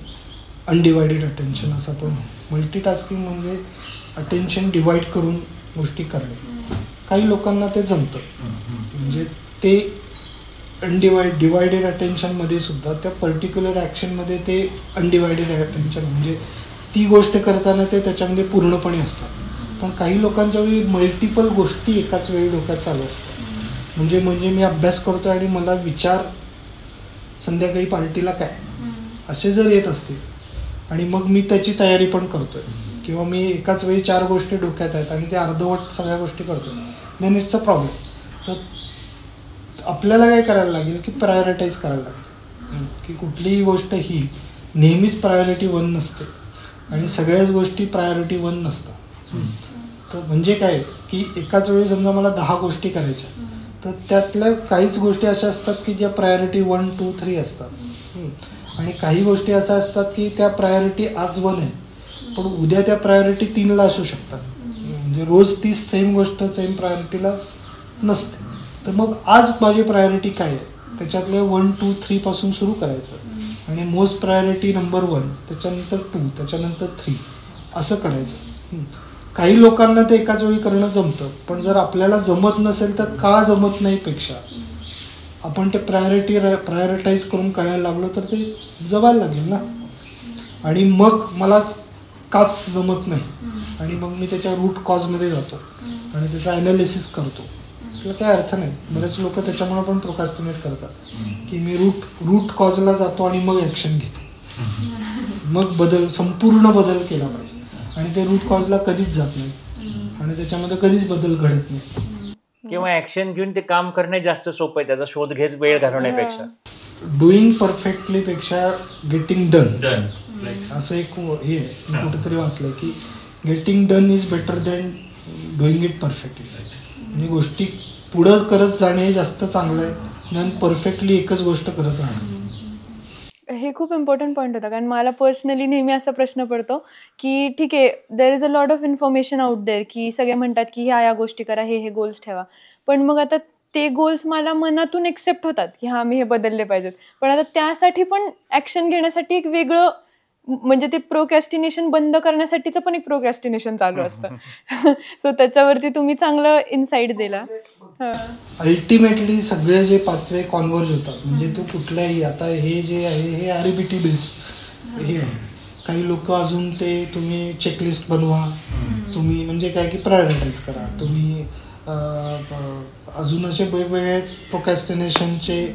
अनडिवायडेड अटेन्शन असं पण. मल्टीटास्किंग म्हणजे अटेन्शन डिवाइड करून गोष्टी करणे. काही लोकांना ते जमतं, म्हणजे ते डिवायडेड अटेन्शनमध्ये सुद्धा त्या पर्टिक्युलर ॲक्शनमध्ये ते अनडिवायडेड अटेन्शन म्हणजे ती गोष्ट करताना ते त्याच्यामध्ये पूर्णपणे असतात. पण काही लोकांच्या वेळी मल्टिपल गोष्टी एकाच वेळी डोक्यात चालू असतात. म्हणजे मी अभ्यास करतो आणि मला विचार संध्याकाळी पार्टीला काय असे जर येत असतील आणि मग मी त्याची तयारी पण करतोय किंवा मी एकाच वेळी 4 गोष्टी डोक्यात आहेत आणि ते अर्धवट सगळ्या गोष्टी करतोय, देन इट्स अ प्रॉब्लेम. तर आपल्याला काय करायला लागेल की प्रायोरिटाईज करायला लागेल की कुठलीही गोष्ट ही नेहमीच प्रायोरिटी 1 नसते आणि सगळ्याच गोष्टी प्रायोरिटी 1 नसतात. तर म्हणजे काय की एकाच वेळी समजा मला 10 गोष्टी करायच्या, तर त्यातल्या काहीच गोष्टी अशा असतात की ज्या प्रायोरिटी 1, 2, 3 असतात आणि काही गोष्टी अशा असतात की त्या प्रायोरिटी आज 1 आहे पण उद्या त्या प्रायोरिटी 3ला असू शकतात. म्हणजे रोज ती सेम गोष्ट सेम प्रायोरिटीला नसते. तर मग आज माझी प्रायोरिटी काय आहे त्याच्यातले 1, 2, 3 पासून सुरू करायचं आणि मोस्ट प्रायोरिटी नंबर 1, त्याच्यानंतर 2, त्याच्यानंतर 3 असं करायचं. काही लोकांना ते एकाच वेळी करणं जमतं, पण जर आपल्याला जमत नसेल तर का जमत नाही पेक्षा आपण ते प्रायोरिटाईज करून करायला लागलो तर ते जमायला लागेल ना. आणि मग मलाच काच जमत नाही आणि मग मी त्याच्या रूट कॉजमध्ये जातो आणि त्याचा ॲनालिसिस करतो, त्याला काही अर्थ नाही. बरेच लोक त्याच्यामुळे पण प्रोक्रॅस्टिनेट करतात की मी रूट कॉजला जातो आणि मग ॲक्शन घेतो, मग संपूर्ण बदल केला पाहिजे आणि ते रूट कॉजला कधीच जात नाही आणि त्याच्यामध्ये कधीच बदल घडत नाही. किंवा ॲक्शन घेऊन ते काम करणे जास्त सोपं आहे त्याचा शोध घेत वेळ घालवण्यापेक्षा. डुईंग परफेक्टली पेक्षा गेटिंग डन असं एक हे कुठेतरी वाचलंय की getting done is better than doing it perfectly. म्हणजे गोष्टी पुढं करत जाणे हे जास्त चांगलं आहे दॅन परफेक्टली एकच गोष्ट करत राहणं. हे खूप इम्पॉर्टंट पॉईंट होता, कारण मला पर्सनली नेहमी असा प्रश्न पडतो की ठीक आहे, there is a lot of information out there की सगळे म्हणतात की ह्या गोष्टी करा, हे गोल्स ठेवा, पण मग आता ते गोल्स मला मनातून एक्सेप्ट होतात की हां मी हे बदलले पाहिजेत, पण आता त्यासाठी पण ॲक्शन घेण्यासाठी एक वेगळं म्हणजे ते प्रोक्रॅस्टिनेशन बंद करण्यासाठीचं पण एक प्रोक्रॅस्टिनेशन चालू असतं. सो त्याच्यावरती तुम्ही चांगलं इन्साईट दिला. अल्टिमेटली सगळे जे पाथवे कॉन्व्हर्ज होतात, म्हणजे तो कुठल्याही आता हे जे आहे हे आरबीटी बेस्ड हे आहे. काही लोक अजून ते तुम्ही चेकलिस्ट बनवा, तुम्ही म्हणजे काय की प्रायोरिटाईज करा, तुम्ही अजून असे वेगवेगळे प्रोक्रॅस्टिनेशनचे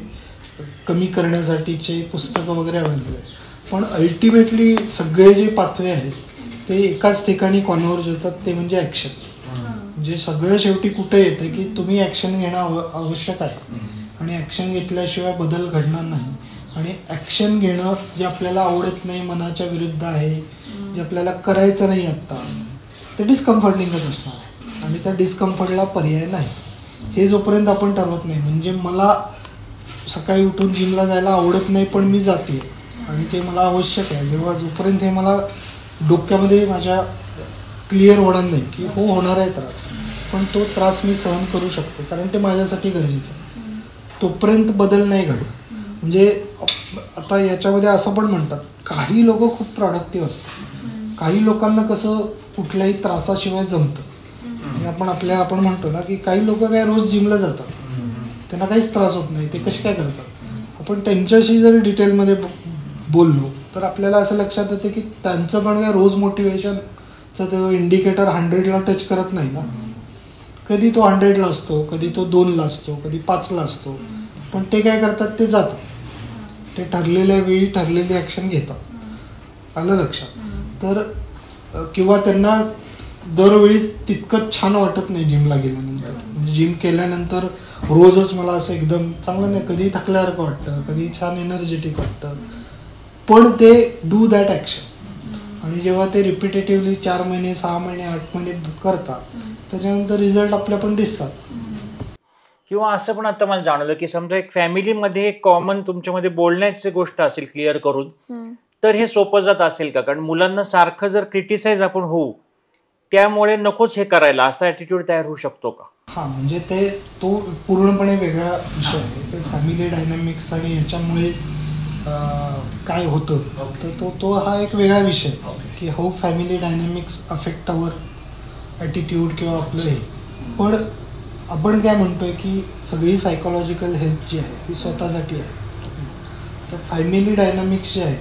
कमी करण्यासाठीचे पुस्तकं वगैरे अवेलेबल आहे. पण अल्टिमेटली सगळे जे पाथवे आहेत ते एकाच ठिकाणी कॉन्व्हर्ज होतात, ते म्हणजे ॲक्शन. म्हणजे सगळं शेवटी कुठे येतं की तुम्ही ॲक्शन घेणं आवश्यक आहे आणि ॲक्शन घेतल्याशिवाय बदल घडणार नाही आणि आणि ॲक्शन घेणं जे आपल्याला आवडत नाही, मनाच्या विरुद्ध आहे, जे आपल्याला करायचं नाही आत्ता, ते डिस्कम्फर्टिंगच असणार आहे आणि त्या डिस्कम्फर्टला पर्याय नाही. हे जोपर्यंत आपण ठरवत नाही, म्हणजे मला सकाळी उठून जिमला जायला आवडत नाही पण मी जाते आणि ते मला आवश्यक आहे, जेव्हा जोपर्यंत हे मला डोक्यामध्ये माझ्या क्लिअर होणार नाही की हो होणार आहे त्रास, पण तो त्रास मी सहन करू शकतो कारण ते माझ्यासाठी गरजेचं आहे, तोपर्यंत बदल नाही घडत. म्हणजे आता याच्यामध्ये असं पण म्हणतात, काही लोक खूप प्रॉडक्टिव्ह असतात, काही लोकांना कसं कुठल्याही त्रासाशिवाय जमतं. म्हणजे आपण म्हणतो ना की काही लोक काय रोज जिमला जातात, त्यांना काहीच त्रास होत नाही, ते कसे काय करतात. आपण त्यांच्याशी जर डिटेलमध्ये बोललो तर आपल्याला असं लक्षात येतं की त्यांचं पण काय रोज मोटिवेशनचं तो इंडिकेटर 100ला टच करत नाही ना. कधी तो 100ला असतो, कधी तो 2ला असतो, कधी 5ला असतो, पण ते काय करतात, ते जातात, ते ठरलेल्या वेळी ठरलेली ॲक्शन घेतात. आलं लक्षात. तर किंवा त्यांना दरवेळी तितकं छान वाटत नाही जिमला गेल्यानंतर. म्हणजे जिम केल्यानंतर रोजच मला असं एकदम चांगलं नाही, कधी थकल्यासारखं वाटतं, कधी छान एनर्जेटिक वाटतं, पण ते डू दॅट ॲक्शन. आणि जेव्हा ते रिपिटेटिव्हली 4 महिने 6 महिने 8 महिने करतात, त्याच्यानंतर रिझल्ट आपल्या पण दिसतात. किंवा असं पण आता मला जाणवलं की समजा एक फॅमिलीमध्ये एक कॉमन तुमच्यामध्ये बोलण्याची गोष्ट असेल क्लिअर करून, तर हे सोपं जात असेल का? कारण मुलांना सारखं जर क्रिटिसाइज आपण होऊ, त्यामुळे नकोच हे करायला, असा ॲटिट्यूड तयार होऊ शकतो का? हां, म्हणजे तो पूर्णपणे वेगळा विषय आहे. ते फॅमिली डायनॅमिक्स आणि याच्यामुळे काय होतं, तर तो हा एक वेगळा विषय की how family dynamics affect our attitude किंवा आपलं हे. पण आपण काय म्हणतोय की सगळी सायकोलॉजिकल हेल्प जी आहे ती स्वतःसाठी आहे. तर फॅमिली डायनॅमिक्स जे आहे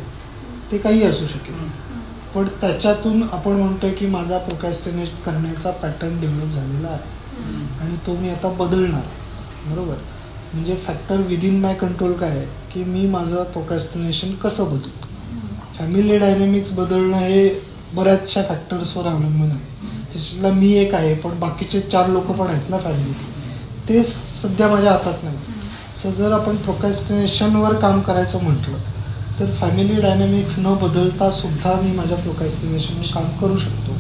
ते काही असू शकेल, पण त्याच्यातून आपण म्हणतोय की माझा प्रोक्रॅस्टिनेट करण्याचा पॅटर्न डेव्हलप झालेला आहे आणि तो मी आता बदलणार, बरोबर. म्हणजे फॅक्टर विदिन माय कंट्रोल काय आहे की मी माझं प्रोक्रॅस्टिनेशन कसं बदलतो. फॅमिली डायनॅमिक्स बदलणं हे बऱ्याचशा फॅक्टर्सवर अवलंबून आहे. त्याच्यातला मी एक आहे, पण बाकीचे 4 लोक पण आहेत ना फॅमिलीत, ते सध्या माझ्या हातात नाही. सो जर आपण प्रोक्रॅस्टिनेशनवर काम करायचं म्हटलं तर फॅमिली डायनॅमिक्स न बदलता सुद्धा मी माझ्या प्रोक्रॅस्टिनेशनवर काम करू शकतो.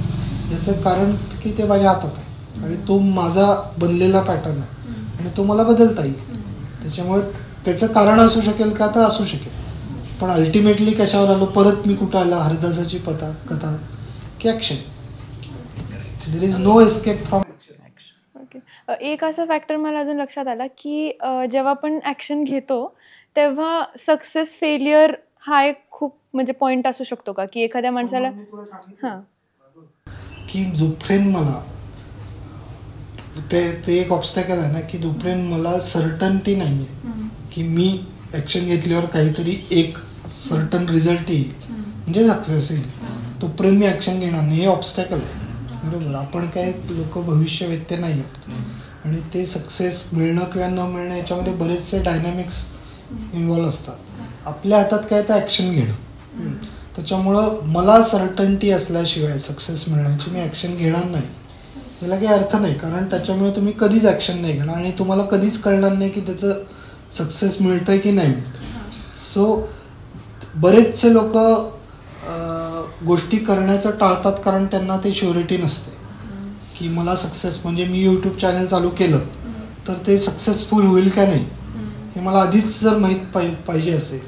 याचं कारण की ते माझ्या हातात आहे आणि तो माझा बनलेला पॅटर्न आहे आणि तो मला बदलता येईल. त्याच्यामुळे त्याचं कारण असू शकेल का, तर असू शकेल, पण अल्टिमेटली कशावर आलो, परत मी कुठं आला, हरिदासाची कथा की action. There is no escape from action. Okay. एक असा फॅक्टर मला अजून लक्षात आला की जेव्हा आपण ॲक्शन घेतो तेव्हा सक्सेस फेलियर हा एक खूप म्हणजे पॉईंट असू शकतो का, की एखाद्या माणसाला हां की जोपर्यंत मला ते एक ऑब्स्टॅकल आहे ना की जोपर्यंत मला सर्टनटी नाही आहे की मी ॲक्शन घेतल्यावर काहीतरी एक सर्टन रिझल्ट येईल म्हणजे सक्सेस येईल, तोपर्यंत मी ॲक्शन घेणार नाही. हे ऑब्स्टॅकल आहे, बरोबर. आपण काय लोक भविष्यवेत्ते नाही आहेत आणि ते सक्सेस मिळणं किंवा न मिळणं याच्यामध्ये बरेचसे डायनॅमिक्स इन्व्हॉल्व असतात. आपल्या हातात काय तर ॲक्शन घेणं. त्याच्यामुळं मला सर्टन्टी असल्याशिवाय सक्सेस मिळण्याची मी ॲक्शन घेणार नाही. याला काही अर्थ नाही, कारण त्याच्यामुळे तुम्ही कधीच ॲक्शन नाही घेणार आणि तुम्हाला कधीच कळणार नाही की त्याचं सक्सेस मिळतंय की नाही मिळतं. सो बरेचसे लोक गोष्टी करण्याचं टाळतात कारण त्यांना ते श्युरिटी नसते की मला सक्सेस, म्हणजे मी यूट्यूब चॅनल चालू केलं तर ते सक्सेसफुल होईल का नाही हे मला आधीच जर माहीत पाहिजे असेल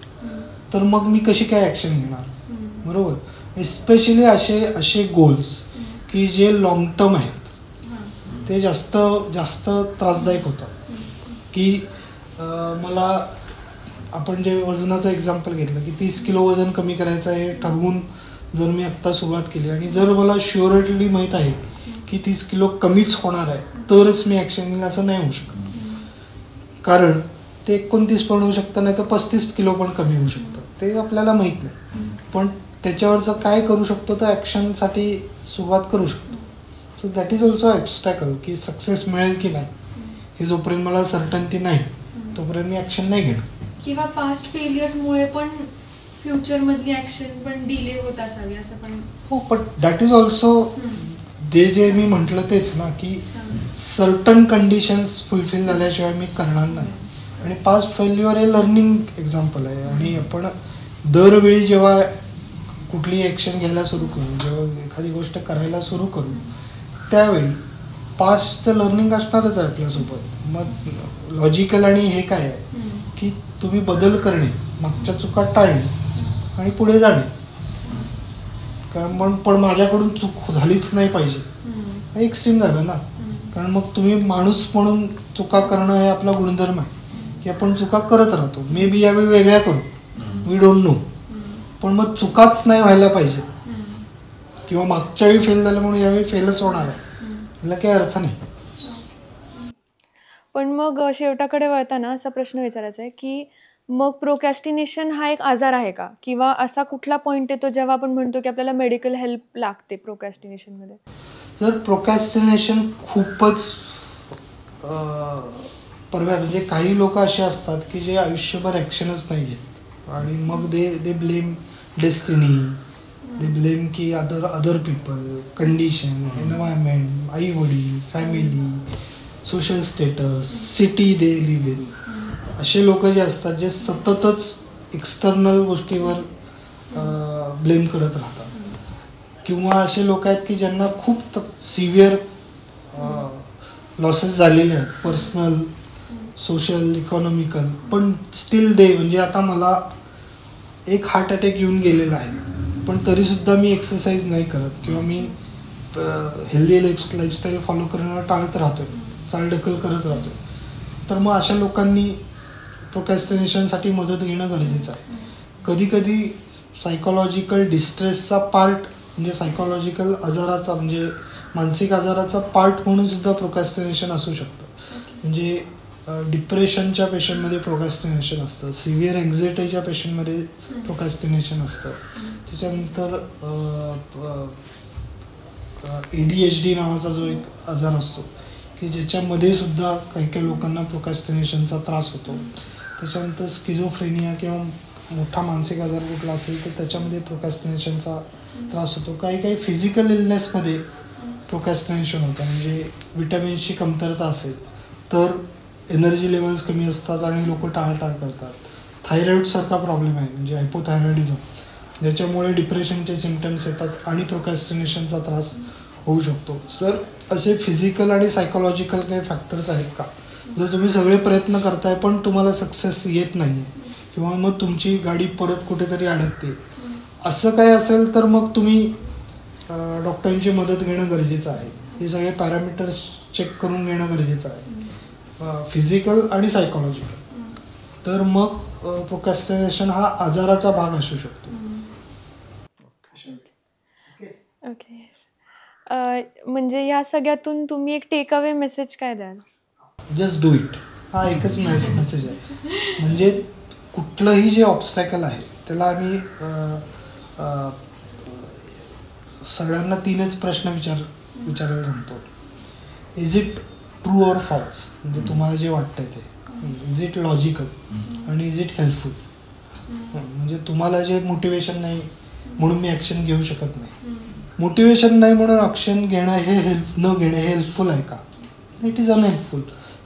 तर मग मी कशी काय ॲक्शन घेणार, बरोबर. एस्पेशली असे गोल्स की जे लॉंग टर्म आहेत ते जास्त त्रासदायक होतात. की मला आपण जे वजनाचं एक्झाम्पल घेतलं की 30 किलो वजन कमी करायचं आहे ठरवून जर मी आत्ता सुरुवात केली आणि जर मला शुअरली माहीत आहे की 30 किलो कमीच होणार आहे तरच मी ॲक्शन घेईल, असं नाही होऊ शकत. कारण ते 29 पण होऊ शकतं, नाही तर 35 किलो पण कमी होऊ शकतं, ते आपल्याला माहीत नाही. पण त्याच्यावरचं काय करू शकतो तर ॲक्शनसाठी सुरुवात करू शकतो. So that is also obstacle की सक्सेस मिळेल की नाही हे जोपर्यंत मला सर्टन्टी नाही तोपर्यंत मी ॲक्शन नाही घेणार. किंवा पास्ट फेलियर्समुळे पण फ्युचरमधली ॲक्शन पण डिले होत असावी असं पण. हो, पण दॅट इज ऑल्सो जे मी म्हटलं तेच ना की सर्टन कंडिशन्स फुलफिल झाल्याशिवाय मी करणार नाही. आणि पास्ट फेल्युअर हे लर्निंग एक्झाम्पल आहे. आणि आपण दरवेळी जेव्हा कुठली ॲक्शन घ्यायला सुरू करू, जेव्हा एखादी गोष्ट करायला सुरू करू, त्यावेळी पास्टचं लर्निंग असणारच आहे आपल्यासोबत. मग लॉजिकल आणि हे काय आहे की तुम्ही बदल करणे, मागच्या चुका टाळणे आणि पुढे जाणे. कारण पण माझ्याकडून चूक झालीच नाही पाहिजे, हे एक्स्ट्रीम झालं ना. कारण मग तुम्ही माणूस म्हणून चुका करणं हे आपला गुणधर्म आहे की आपण चुका करत राहतो. मे बी यावेळी वेगळ्या करू, वी डोंट नो, पण मग चुकाच नाही व्हायला पाहिजे. किंवा मागच्या वेळी फेल झालं म्हणून यावेळी फेलच होणार आहे, याला काही अर्थ नाही. पण मग शेवटाकडे वळताना असा प्रश्न विचारायचा आहे की मग प्रोकॅस्टिनेशन हा एक आजार आहे का, किंवा असा कुठला पॉईंट येतो जेव्हा आपण म्हणतो की आपल्याला मेडिकल हेल्प लागते प्रोकॅस्टिनेशनमध्ये? जर प्रोकॅस्टिनेशन खूपच म्हणजे काही लोक असे असतात की जे आयुष्यभर ॲक्शनच नाही घेत आणि मग they blame destiny, they blame की अदर पीपल, कंडिशन, एन्व्हायरमेंट, आई वडील, family, social status, city they live in. असे लोक जे असतात जे सततच एक्सटर्नल गोष्टीवर ब्लेम करत राहतात. किंवा असे लोक आहेत की ज्यांना खूप सिव्हिअर लॉसेस झालेले आहेत, पर्सनल, सोशल, इकॉनॉमिकल, पण स्टील म्हणजे आता मला एक हार्ट अटॅक येऊन गेलेला आहे पण तरीसुद्धा मी एक्सरसाइज नाही करत किंवा मी हेल्दी लाईफस्टाईल फॉलो करणं टाळत राहतोय, चालढकल करत राहतोय. तर मग अशा लोकांनी प्रोकॅस्टिनेशनसाठी मदत घेणं गरजेचं आहे. कधी कधी सायकोलॉजिकल डिस्ट्रेसचा पार्ट म्हणजे सायकोलॉजिकल आजाराचा म्हणजे मानसिक आजाराचा पार्ट म्हणून सुद्धा प्रोकॅस्टिनेशन असू शकतं. म्हणजे डिप्रेशनच्या पेशंटमध्ये प्रोकॅस्टिनेशन असतं, सिव्हिअर एन्झायटीच्या पेशंटमध्ये प्रोकॅस्टिनेशन असतं. त्याच्यानंतर ADHD नावाचा जो एक आजार असतो की ज्याच्यामध्ये सुद्धा काही काही लोकांना प्रोकॅस्टिनेशनचा त्रास होतो. त्याच्यानंतर स्किझोफ्रेनिया किंवा मोठा मानसिक आजार कुठला असेल तर त्याच्यामध्ये प्रोकॅस्टिनेशनचा त्रास होतो. काही काही फिजिकल इलनेसमध्ये प्रोकॅस्टिनेशन होतं. म्हणजे विटॅमिन्सची कमतरता असेल तर एनर्जी लेवल्स कमी असतात आणि लोक टाळाटाळ करतात. थायरॉईडसारखा प्रॉब्लेम आहे म्हणजे हायपोथायरॉइडिझम, ज्याच्यामुळे डिप्रेशनचे सिम्पटम्स येतात आणि प्रोकॅस्टिनेशनचा त्रास होऊ शकतो. सर असे फिजिकल आणि सायकोलॉजिकल काही फॅक्टर्स आहेत का? जर तुम्ही सगळे प्रयत्न करताय पण तुम्हाला सक्सेस येत नाही किंवा मग तुमची गाडी परत कुठेतरी अडकते, असं काय असेल तर मग तुम्ही डॉक्टरांची मदत घेणं गरजेचं आहे. हे सगळे पॅरामीटर्स चेक करून घेणं गरजेचं आहे, फिजिकल आणि सायकोलॉजिकल. तर मग प्रोकॅस्टिनेशन हा आजाराचा भाग असू शकतो. ओके. म्हणजे या सगळ्यातून तुम्ही एक टेक अवे मेसेज काय द्याल? जस्ट डू इट, हा एकच मेसेज आहे. म्हणजे कुठलंही जे ऑब्स्टॅकल आहे त्याला आम्ही सगळ्यांना 3च प्रश्न विचारायला सांगतो. Is it true or false, म्हणजे तुम्हाला जे वाटतंय ते. इज इट लॉजिकल आणि इज इट हेल्पफुल. म्हणजे तुम्हाला जे मोटिवेशन नाही म्हणून मी ॲक्शन घेऊ शकत नाही, मोटिवेशन नाही म्हणून ॲक्शन घेणं हे न घेणं हे हेल्पफुल आहे का? It is unhelpful.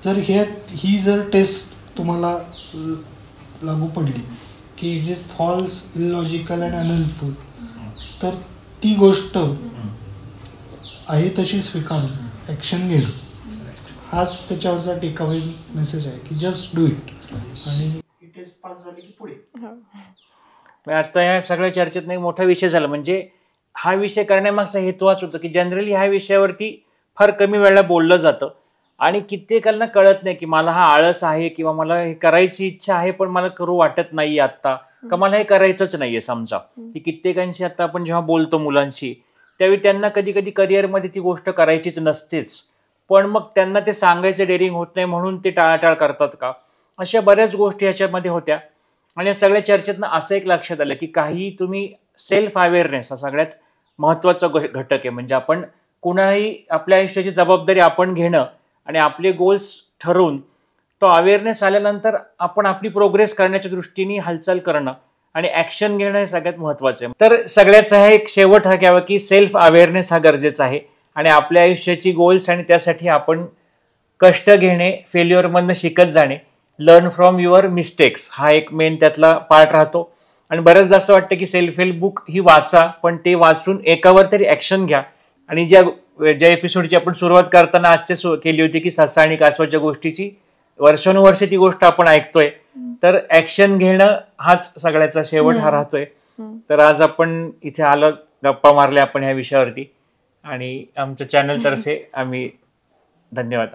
जर ही जर टेस्ट तुम्हाला लागू पडली की it is false, illogical and unhelpful, तर ती गोष्ट आहे तशी स्वीकारून ॲक्शन घेणं हाच त्याच्यावरचा टेक अवे मेसेज आहे की जस्ट डू इट. आणि टेस्ट पास झाली की पुढे. आता ह्या सगळ्या चर्चेत एक मोठा विषय झाला. म्हणजे हा विषय करण्यामागचा हेतू हाच होतो की जनरली ह्या विषयावरती फार कमी वेळेला बोललं जातं आणि कित्येकांना कळत नाही की मला हा आळस आहे किंवा मला हे करायची इच्छा आहे पण मला करू वाटत नाहीये आत्ता, का मला हे करायचंच नाहीये. समजा की कित्येकांशी आता आपण जेव्हा बोलतो मुलांशी त्यावेळी त्यांना कधी कधी करिअरमध्ये ती गोष्ट करायचीच नसतेच, पण मग त्यांना ते सांगायचं डेअरिंग होत नाही म्हणून ते टाळाटाळ करतात का. अशा बऱ्याच गोष्टी ह्याच्यामध्ये होत्या. आणि या सगळ्या चर्चेतनं असं एक लक्षात आलं की काही तुम्ही सेल्फ अवेअरनेस हा सगळ्यात महत्त्वाचा घटक आहे. म्हणजे आपण कुणाही आपल्या आयुष्याची जबाबदारी आपण घेणं आणि आपले गोल्स ठरवून तो अवेअरनेस आल्यानंतर आपण आपली प्रोग्रेस करण्याच्या दृष्टीने हालचाल करणं आणि ॲक्शन घेणं हे सगळ्यात महत्त्वाचं आहे. तर सगळ्याचा हा एक शेवट हा घ्यावा की सेल्फ अवेअरनेस हा गरजेचा आहे आणि आपल्या आयुष्याची गोल्स आणि त्यासाठी आपण कष्ट घेणे, फेल्युअरमधनं शिकत जाणे लर्न फ्रॉम युअर मिस्टेक्स हा एक मेन त्यातला पार्ट राहतो. आणि बऱ्याचदा असं वाटतं की सेल्फ हेल्प बुक ही वाचा, पण ते वाचून एकावर तरी ऍक्शन घ्या. आणि ज्या एपिसोडची आपण सुरुवात करताना आजच्या केली होती की ससा आणि कासवाच्या गोष्टीची, वर्षानुवर्षे ती गोष्ट आपण ऐकतोय, तर ऍक्शन घेणं हाच सगळ्याचा शेवट हा राहतोय. तर आज आपण इथे आलं, गप्पा मारल्या आपण ह्या विषयावरती, आणि आमच्या चॅनल तर्फे आम्ही धन्यवाद.